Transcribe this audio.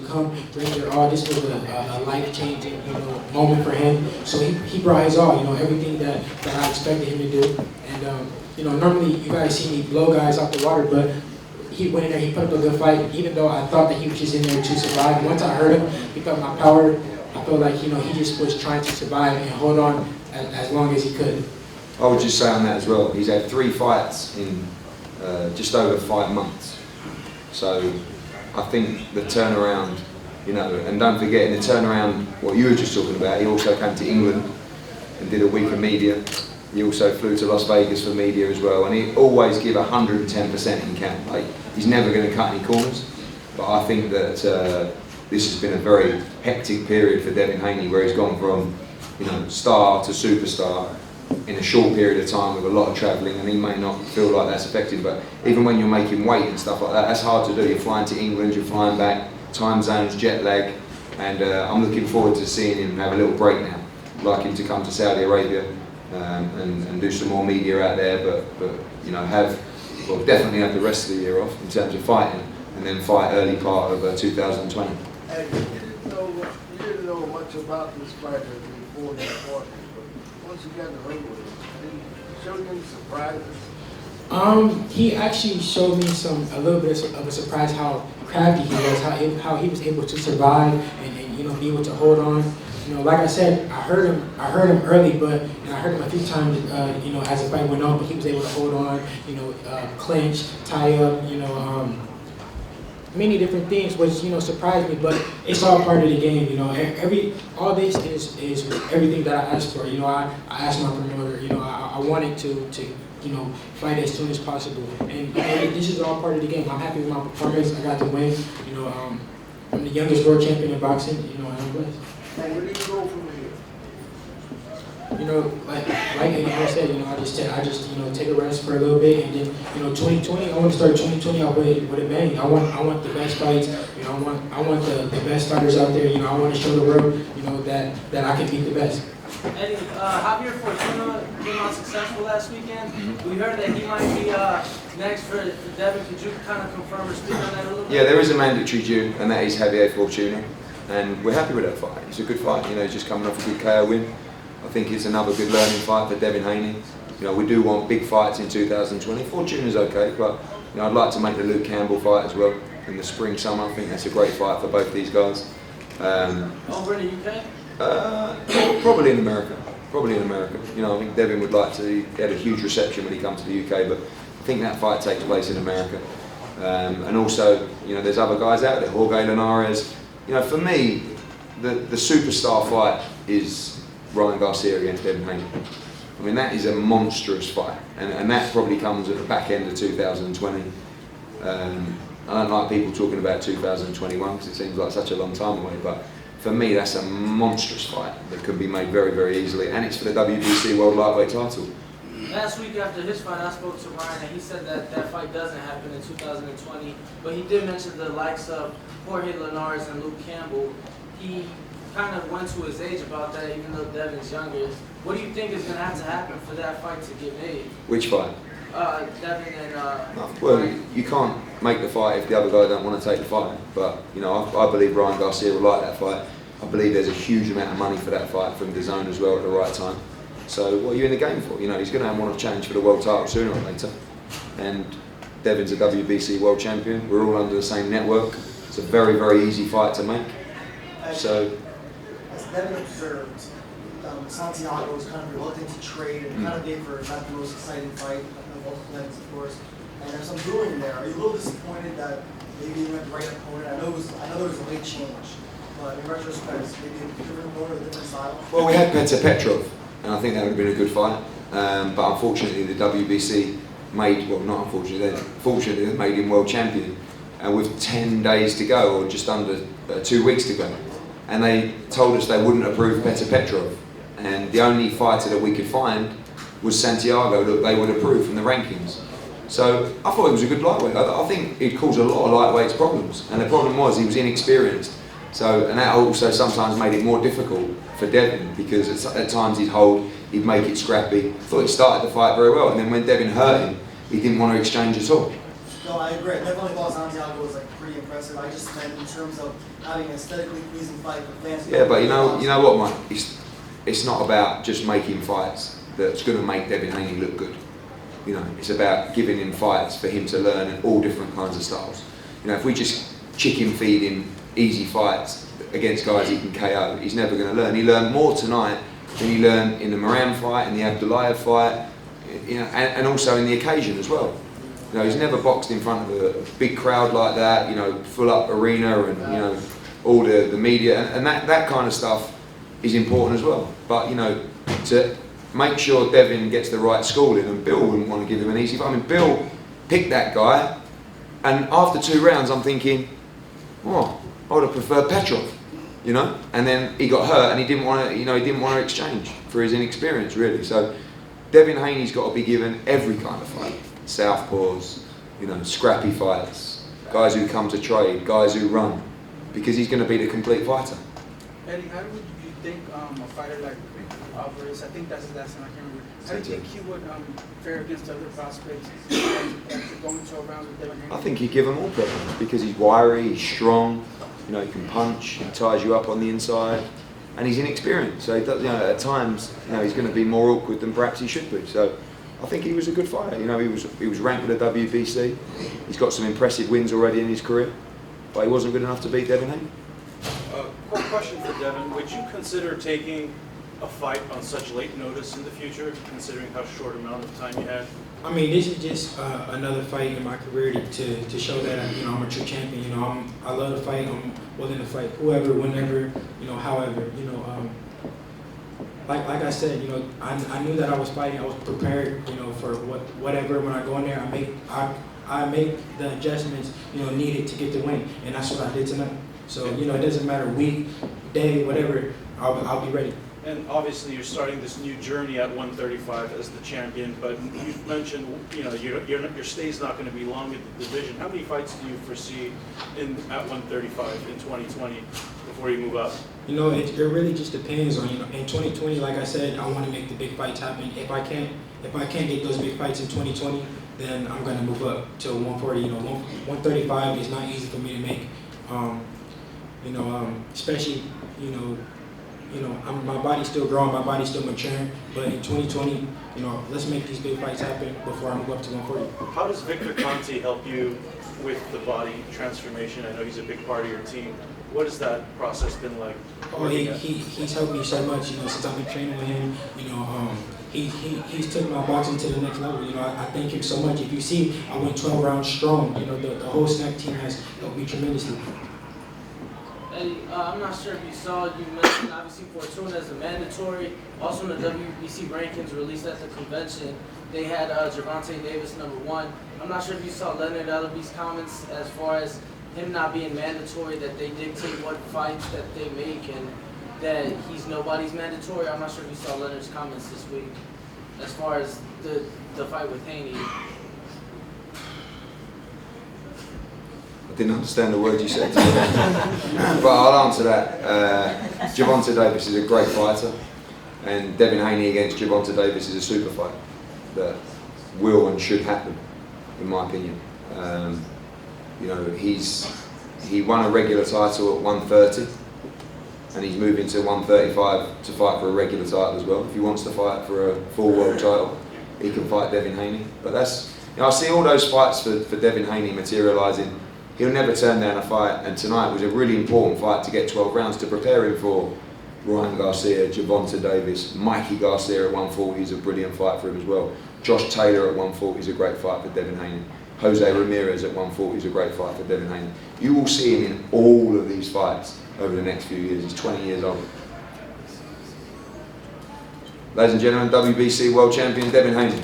come bring their all. This was a life-changing, moment for him. So he brought his all, everything that I expected him to do. And normally you guys see me blow guys off the water, but he went in there, he put up a good fight, even though I thought that he was just in there to survive. Once I heard him, he felt my power. I felt like, he just was trying to survive and hold on as long as he could. I would just say on that as well, he's had 3 fights in just over 5 months. So I think the turnaround, and don't forget in the turnaround, what you were just talking about, he also came to England and did a week of media. He also flew to Las Vegas for media as well, and he always give 110% in camp. Like, he's never going to cut any corners. But I think that this has been a very hectic period for Devin Haney, where he's gone from, star to superstar in a short period of time with a lot of travelling, and he may not feel like that's effective, but even when you're making weight and stuff like that, that's hard to do. You're flying to England, you're flying back, time zones, jet lag, and I'm looking forward to seeing him have a little break now. I'd like him to come to Saudi Arabia and do some more media out there, but definitely have the rest of the year off in terms of fighting, and then fight early part of 2020. And you didn't know much about this fighter before you fought him, but once you got the ring with him, did he show you any surprises? He actually showed me a little bit of a surprise how crafty he was, how he was able to survive and be able to hold on. Like I said, I heard him early, and I heard him a few times, as the fight went on. But he was able to hold on, clinch, tie up, many different things, which surprised me. But it's all part of the game, all this is everything that I asked for. I asked my promoter, I wanted to fight as soon as possible, and this is all part of the game. I'm happy with my performance. I got to win. I'm the youngest world champion in boxing. And I'm blessed. And where do you go from here? Like I said, I just take a rest for a little bit, and then 2020, I want to start 2020 out with a bang. I want the best fights. I want the best fighters out there. I want to show the world, that I can beat the best. Eddie, Javier Fortuna came out successful last weekend. We heard that he might be next for Devin. Could you kind of confirm or speak on that a little bit? Yeah, there is a mandatory due, and that is Javier Fortuna. And we're happy with that fight. It's a good fight. He's just coming off a good KO win. I think it's another good learning fight for Devin Haney. We do want big fights in 2020. Fortuna's okay, but I'd like to make the Luke Campbell fight as well in the spring, summer. I think that's a great fight for both these guys. Over in the UK? Probably in America. I think Devin would like to. He had a huge reception when he comes to the UK, but I think that fight takes place in America. And also, there's other guys out there, Jorge Linares. For me, the superstar fight is Ryan Garcia against Devin Haney. I mean, that is a monstrous fight, and that probably comes at the back end of 2020. I don't like people talking about 2021 because it seems like such a long time away, but for me, that's a monstrous fight that can be made very, very easily, and it's for the WBC World Lightweight title. Last week after his fight, I spoke to Ryan, and he said that fight doesn't happen in 2020, but he did mention the likes of Jorge Linares and Luke Campbell. He kind of went to his age about that, even though Devin's younger. What do you think is going to have to happen for that fight to get made? Which fight? Devin and... Well, you can't make the fight if the other guy don't want to take the fight. But, I believe Ryan Garcia will like that fight. I believe there's a huge amount of money for that fight from DAZN as well at the right time. So what are you in the game for? He's going to want to challenge for the world title sooner or later. And Devin's a WBC world champion. We're all under the same network. It's a very, very easy fight to make. So, as Devin observed, Santiago was kind of reluctant to trade and kind of gave for not the most exciting fight of both legs, of course. And there's some brewing there. Are you a little disappointed that maybe you went the right opponent? I know there was a late change, but in retrospect, maybe a different opponent, a different style. Well, we had Petr Petrov, and I think that would have been a good fight. But unfortunately, the WBC fortunately made him world champion, and with 10 days to go, or just under 2 weeks to go. And they told us they wouldn't approve Petr Petrov. And the only fighter that we could find was Santiago that they would approve from the rankings. So I thought it was a good lightweight. I think it caused a lot of lightweights problems. And the problem was he was inexperienced. And that also sometimes made it more difficult for Devin, because at times he'd hold, he'd make it scrappy. I thought he started the fight very well, and then when Devin hurt him, he didn't want to exchange at all. No, I agree. I definitely thought Santiago was like pretty impressive. I just meant in terms of having an aesthetically pleasing fight with fans. Yeah, but you know what, Mike? It's not about just making fights that's going to make Devin Haney look good. You know, it's about giving him fights for him to learn in all different kinds of styles. You know, if we just chicken feed him easy fights against guys he can KO, he's never going to learn. He learned more tonight than he learned in the Moran fight, in the Abdullayev fight, you know, and also in the occasion as well. You know, he's never boxed in front of a big crowd like that, you know, full up arena and, you know, all the media, and that kind of stuff is important as well. But, you know, to make sure Devin gets the right schooling, and Bill wouldn't want to give him an easy fight. I mean, Bill picked that guy, and after 2 rounds I'm thinking, oh, I would have preferred Petrov, you know? And then he got hurt and he didn't want to, you know, he didn't want to exchange for his inexperience, really. So Devin Haney's got to be given every kind of fight. Southpaws, you know, scrappy fights, guys who come to trade, guys who run, because he's going to be the complete fighter. Eddie, how would you think a fighter like Alvarez, I think that's his last name, I can't remember, how do you think he would fare against the other prospects going 12 rounds with Devin Haney? I think he'd give them all problems because he's wiry, he's strong, you know, he can punch, he ties you up on the inside, and he's inexperienced. So he does, you know, at times, you know, he's going to be more awkward than perhaps he should be. So I think he was a good fighter. You know, he was ranked with the WBC. He's got some impressive wins already in his career, but he wasn't good enough to beat Devin Haney. Quick question for Devin. Would you consider taking a fight on such late notice in the future, considering how short amount of time you had? I mean, this is just another fight in my career to show that, you know, I'm a true champion. You know, I love to fight. I'm willing to fight whoever, whenever, you know, however. You know, like I said, you know, I knew that I was fighting. I was prepared, you know, for whatever. When I go in there, I make the adjustments, you know, needed to get the win, and that's what I did tonight. So, you know, it doesn't matter week, day, whatever. I'll be ready. And obviously, you're starting this new journey at 135 as the champion. But you've mentioned, you know, your stay's not going to be long in the division. How many fights do you foresee at 135 in 2020 before you move up? You know, it really just depends on, you know, in 2020, like I said, I want to make the big fights happen. If I can't get those big fights in 2020, then I'm going to move up to 140. You know, 135 is not easy for me to make. You know, especially, you know, my body's still growing, my body's still maturing. But in 2020, you know, let's make these big fights happen before I move up to 140. How does Victor Conte help you with the body transformation? I know he's a big part of your team. What has that process been like? Oh, he's helped me so much, you know, since I've been training with him. You know, he's took my boxing to the next level. You know, I thank him so much. If you see, I went 12 rounds strong. You know, the whole snack team has helped me tremendously. Eddie, I'm not sure if you saw, you mentioned obviously Fortuna as a mandatory. Also in the WBC rankings released at the convention, they had Gervonta Davis #1. I'm not sure if you saw Leonard Ellerby's comments as far as him not being mandatory, that they dictate what fights that they make and that he's nobody's mandatory. I'm not sure if you saw Leonard's comments this week as far as the fight with Haney. I didn't understand the words you said, but I'll answer that. Gervonta Davis is a great fighter, and Devin Haney against Gervonta Davis is a super fight that will and should happen, in my opinion. You know, he won a regular title at 130, and he's moving to 135 to fight for a regular title as well. If he wants to fight for a full world title, he can fight Devin Haney. But that's, you know, I see all those fights for Devin Haney materialising. He'll never turn down a fight, and tonight was a really important fight to get 12 rounds to prepare him for Ryan Garcia, Gervonta Davis, Mikey Garcia at 140 is a brilliant fight for him as well. Josh Taylor at 140 is a great fight for Devin Haney. Jose Ramirez at 140 is a great fight for Devin Haney. You will see him in all of these fights over the next few years. He's 20 years old. Ladies and gentlemen, WBC World Champion Devin Haney.